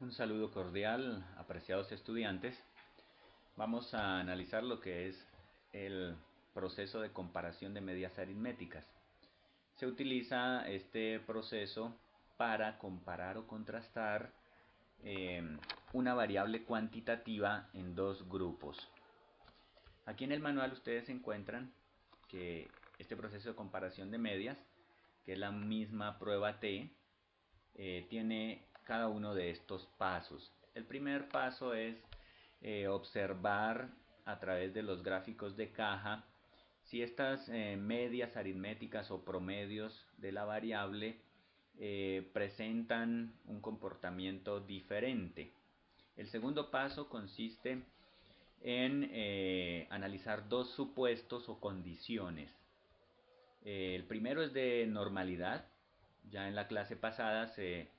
Un saludo cordial, apreciados estudiantes. Vamos a analizar lo que es el proceso de comparación de medias aritméticas. Se utiliza este proceso para comparar o contrastar una variable cuantitativa en dos grupos. Aquí en el manual ustedes encuentran que este proceso de comparación de medias, que es la misma prueba T, tiene cada uno de estos pasos. El primer paso es observar a través de los gráficos de caja si estas medias aritméticas o promedios de la variable presentan un comportamiento diferente. El segundo paso consiste en analizar dos supuestos o condiciones. El primero es de normalidad. Ya en la clase pasada se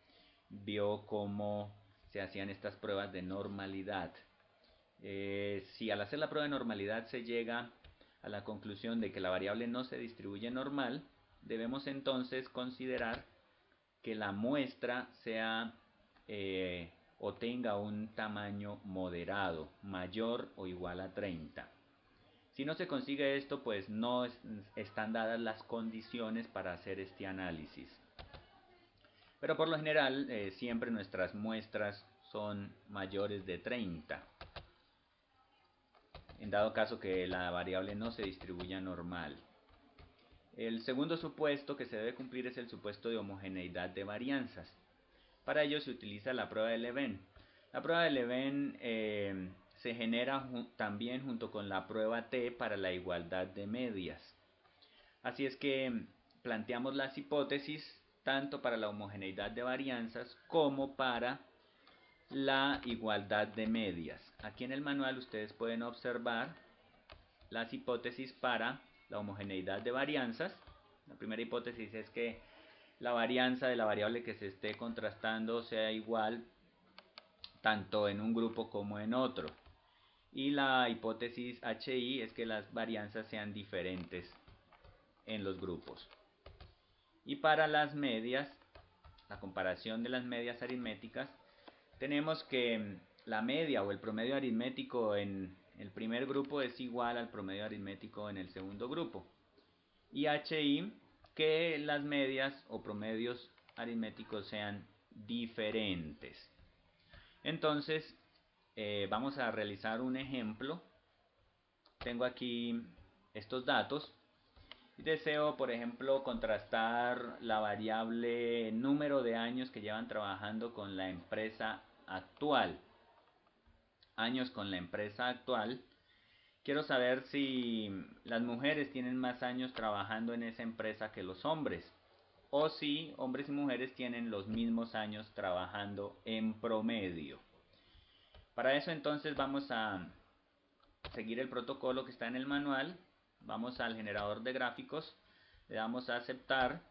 vio cómo se hacían estas pruebas de normalidad. Si al hacer la prueba de normalidad se llega a la conclusión de que la variable no se distribuye normal, debemos entonces considerar que la muestra sea o tenga un tamaño moderado, mayor o igual a 30. Si no se consigue esto, pues no están dadas las condiciones para hacer este análisis. Pero por lo general, siempre nuestras muestras son mayores de 30. En dado caso que la variable no se distribuya normal. El segundo supuesto que se debe cumplir es el supuesto de homogeneidad de varianzas. Para ello se utiliza la prueba de Leven. La prueba de Leven se genera también junto con la prueba T para la igualdad de medias. Así es que planteamos las hipótesis tanto para la homogeneidad de varianzas como para la igualdad de medias. Aquí en el manual ustedes pueden observar las hipótesis para la homogeneidad de varianzas. La primera hipótesis es que la varianza de la variable que se esté contrastando sea igual tanto en un grupo como en otro. Y la hipótesis HI es que las varianzas sean diferentes en los grupos. Y para las medias, la comparación de las medias aritméticas, tenemos que la media o el promedio aritmético en el primer grupo es igual al promedio aritmético en el segundo grupo. Y HI, que las medias o promedios aritméticos sean diferentes. Entonces, vamos a realizar un ejemplo. Tengo aquí estos datos. Deseo, por ejemplo, contrastar la variable número de años que llevan trabajando con la empresa actual. Años con la empresa actual. Quiero saber si las mujeres tienen más años trabajando en esa empresa que los hombres. O si hombres y mujeres tienen los mismos años trabajando en promedio. Para eso entonces vamos a seguir el protocolo que está en el manual. Vamos al generador de gráficos, le damos a aceptar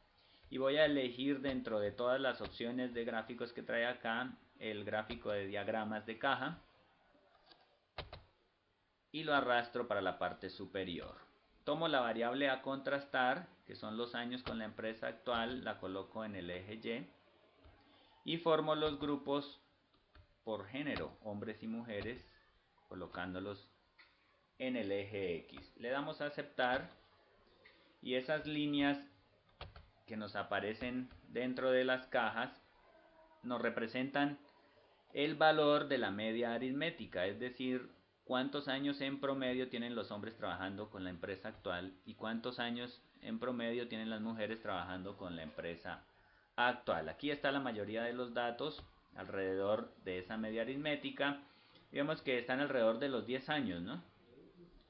y voy a elegir dentro de todas las opciones de gráficos que trae acá el gráfico de diagramas de caja y lo arrastro para la parte superior. Tomo la variable a contrastar, que son los años con la empresa actual, la coloco en el eje Y formo los grupos por género, hombres y mujeres, colocándolos en el eje X. Le damos a aceptar y esas líneas que nos aparecen dentro de las cajas nos representan el valor de la media aritmética, es decir, cuántos años en promedio tienen los hombres trabajando con la empresa actual y cuántos años en promedio tienen las mujeres trabajando con la empresa actual. Aquí está la mayoría de los datos alrededor de esa media aritmética. Digamos que están alrededor de los 10 años, ¿no?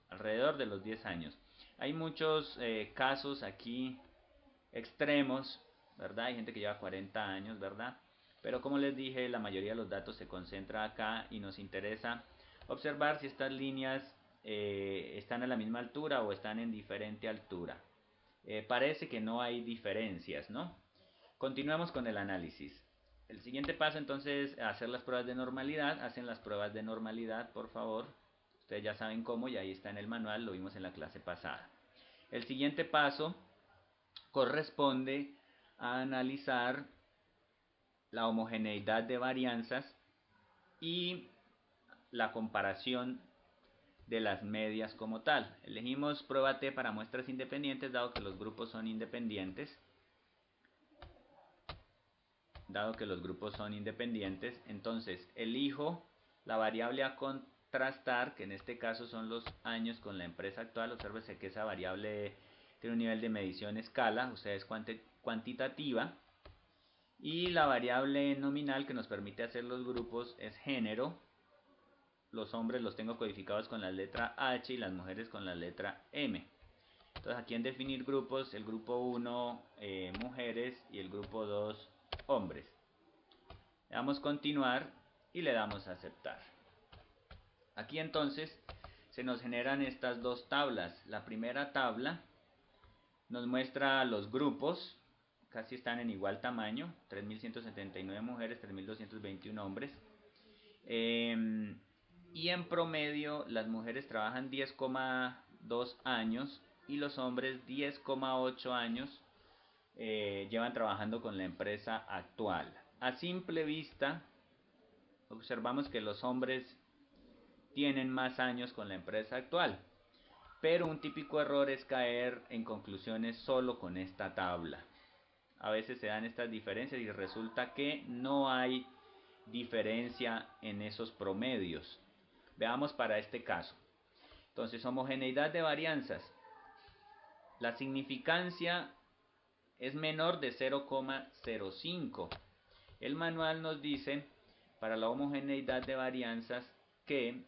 Alrededor de los 10 años. Hay muchos casos aquí extremos, ¿verdad? Hay gente que lleva 40 años, ¿verdad? Pero como les dije, la mayoría de los datos se concentra acá y nos interesa observar si estas líneas están a la misma altura o están en diferente altura. Parece que no hay diferencias, ¿no? Continuemos con el análisis. El siguiente paso entonces es hacer las pruebas de normalidad. Hacen las pruebas de normalidad, por favor. Ustedes ya saben cómo y ahí está en el manual, lo vimos en la clase pasada. El siguiente paso corresponde a analizar la homogeneidad de varianzas y la comparación de las medias como tal. Elegimos prueba T para muestras independientes, dado que los grupos son independientes. Entonces elijo la variable a contrastar, que en este caso son los años con la empresa actual. Obsérvese que esa variable tiene un nivel de medición escala, o sea, es cuantitativa. Y la variable nominal que nos permite hacer los grupos es género. Los hombres los tengo codificados con la letra H y las mujeres con la letra M. Entonces aquí en definir grupos, el grupo 1 mujeres y el grupo 2 hombres. Le damos continuar y le damos aceptar. Aquí entonces se nos generan estas dos tablas. La primera tabla nos muestra los grupos, casi están en igual tamaño, 3.179 mujeres, 3.221 hombres. Y en promedio las mujeres trabajan 10,2 años y los hombres 10,8 años llevan trabajando con la empresa actual. A simple vista observamos que los hombres tienen más años con la empresa actual, pero un típico error es caer en conclusiones solo con esta tabla. A veces se dan estas diferencias y resulta que no hay diferencia en esos promedios. Veamos para este caso. Entonces, homogeneidad de varianzas. La significancia es menor de 0,05. El manual nos dice, para la homogeneidad de varianzas, que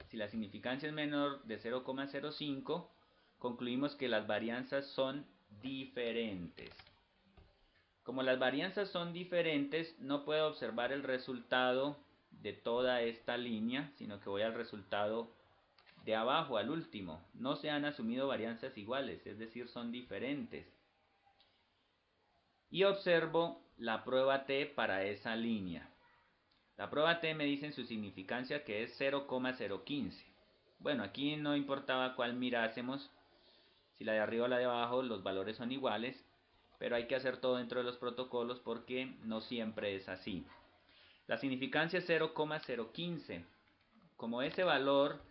si la significancia es menor de 0,05, concluimos que las varianzas son diferentes. Como las varianzas son diferentes, no puedo observar el resultado de toda esta línea, sino que voy al resultado de abajo, al último. No se han asumido varianzas iguales, es decir, son diferentes. Y observo la prueba T para esa línea. La prueba T me dice en su significancia que es 0,015. Bueno, aquí no importaba cuál mirásemos, si la de arriba o la de abajo, los valores son iguales, pero hay que hacer todo dentro de los protocolos porque no siempre es así. La significancia es 0,015. Como ese valor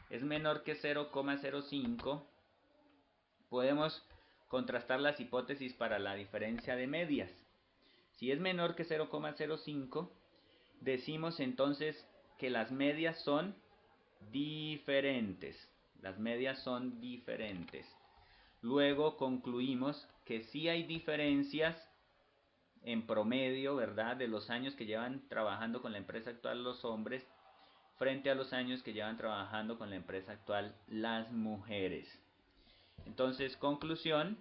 es menor que 0,05, podemos contrastar las hipótesis para la diferencia de medias. Si es menor que 0,05, decimos entonces que las medias son diferentes. Las medias son diferentes. Luego concluimos que sí hay diferencias en promedio, ¿verdad?, de los años que llevan trabajando con la empresa actual los hombres frente a los años que llevan trabajando con la empresa actual las mujeres. Entonces, conclusión,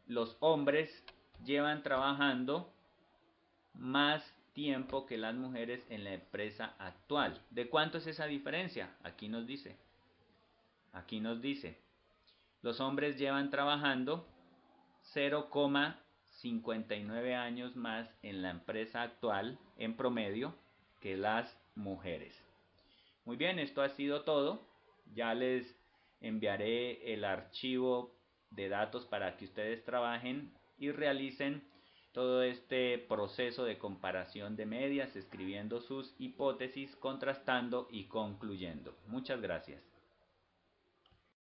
los hombres llevan trabajando más tiempo que las mujeres en la empresa actual. ¿De cuánto es esa diferencia? Aquí nos dice. Los hombres llevan trabajando 0,59 años más en la empresa actual en promedio que las mujeres. Muy bien, esto ha sido todo. Ya les enviaré el archivo de datos para que ustedes trabajen y realicen todo este proceso de comparación de medias, escribiendo sus hipótesis, contrastando y concluyendo. Muchas gracias.